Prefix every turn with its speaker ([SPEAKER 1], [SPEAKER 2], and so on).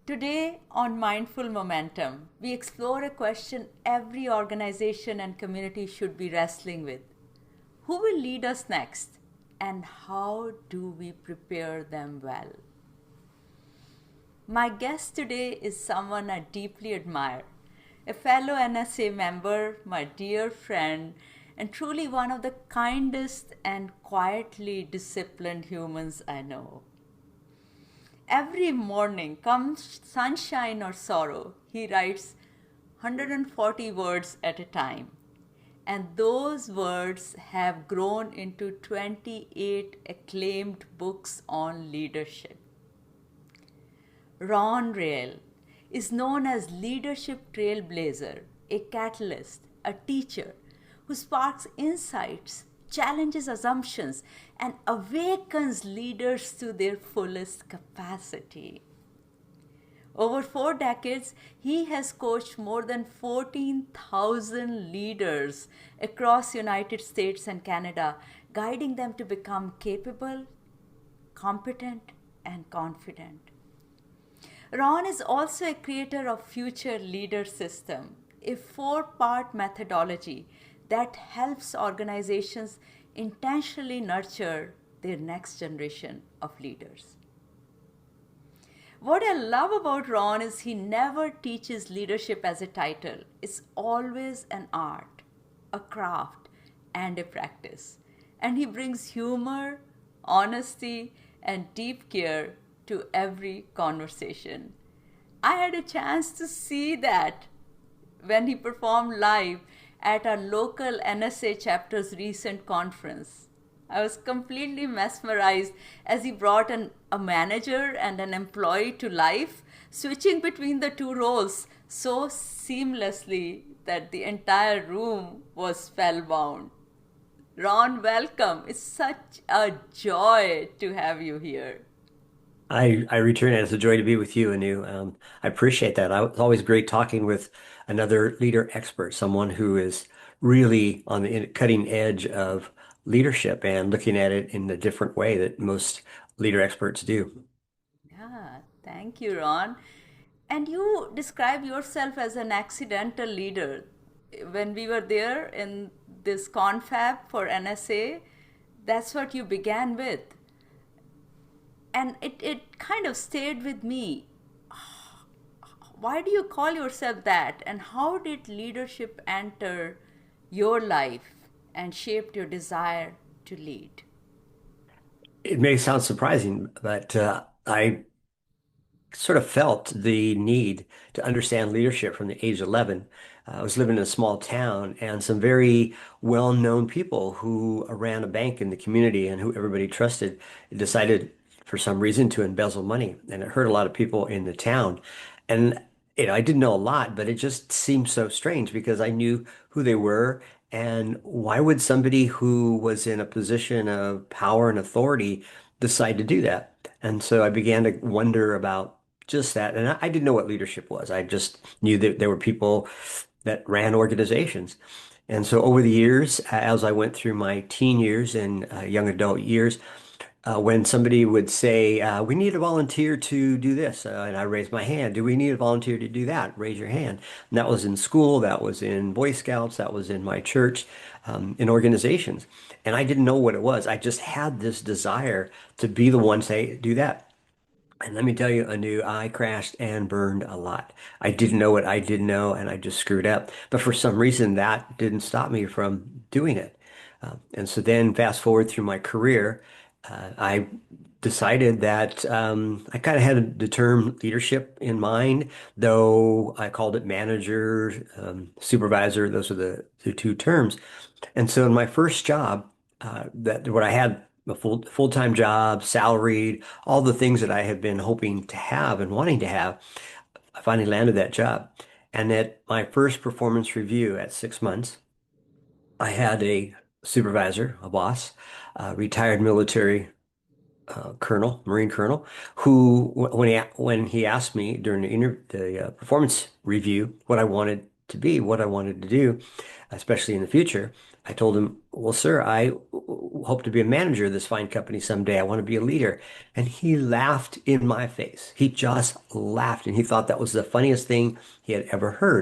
[SPEAKER 1] Today on Mindful Momentum, we explore a question every organization and community should be wrestling with. Who will lead us next, and how do we prepare them well? My guest today is someone I deeply admire, a fellow NSA member, my dear friend, and truly one of the kindest and quietly disciplined humans I know. Every morning, come sunshine or sorrow, he writes 140 words at a time. And those words have grown into 28 acclaimed books on leadership. Ron Rael is known as leadership trailblazer, a catalyst, a teacher who sparks insights, challenges assumptions, and awakens leaders to their fullest capacity. Over 4 decades, he has coached more than 14,000 leaders across United States and Canada, guiding them to become capable, competent, and confident. Ron is also a creator of Future Leader System, a four-part methodology that helps organizations intentionally nurture their next generation of leaders. What I love about Ron is he never teaches leadership as a title. It's always an art, a craft, and a practice. And he brings humor, honesty, and deep care to every conversation. I had a chance to see that when he performed live at our local NSA chapter's recent conference. I was completely mesmerized as he brought a manager and an employee to life, switching between the two roles so seamlessly that the entire room was spellbound. Ron, welcome. It's such a joy to have you here.
[SPEAKER 2] I return it. It's a joy to be with you, Anu. I appreciate that. It's always great talking with another leader expert, someone who is really on the cutting edge of leadership and looking at it in a different way that most leader experts do.
[SPEAKER 1] Yeah, thank you, Ron. And you describe yourself as an accidental leader. When we were there in this confab for NSA, that's what you began with. And it kind of stayed with me. Why do you call yourself that? And how did leadership enter your life and shaped your desire to lead?
[SPEAKER 2] It may sound surprising, but I sort of felt the need to understand leadership from the age of 11. I was living in a small town, and some very well-known people who ran a bank in the community and who everybody trusted decided for some reason to embezzle money. And it hurt a lot of people in the town. And I didn't know a lot, but it just seemed so strange because I knew who they were. And why would somebody who was in a position of power and authority decide to do that? And so I began to wonder about just that. And I didn't know what leadership was. I just knew that there were people that ran organizations. And so over the years, as I went through my teen years and young adult years, when somebody would say, we need a volunteer to do this, and I raised my hand, do we need a volunteer to do that? Raise your hand. And that was in school, that was in Boy Scouts, that was in my church, in organizations. And I didn't know what it was. I just had this desire to be the one to say, do that. And let me tell you, Anu, I crashed and burned a lot. I didn't know what I didn't know, and I just screwed up. But for some reason, that didn't stop me from doing it. And so then, fast forward through my career, I decided that I kind of had the term leadership in mind, though I called it manager, supervisor. Those are the two terms. And so, in my first job, that what I had a full-time job, salaried, all the things that I had been hoping to have and wanting to have, I finally landed that job. And at my first performance review at 6 months, I had a supervisor, a boss, a retired military colonel, Marine colonel, who when he asked me during the performance review what I wanted to be, what I wanted to do, especially in the future. I told him, well, sir, I hope to be a manager of this fine company someday. I want to be a leader. And he laughed in my face. He just laughed, and he thought that was the funniest thing he had ever heard.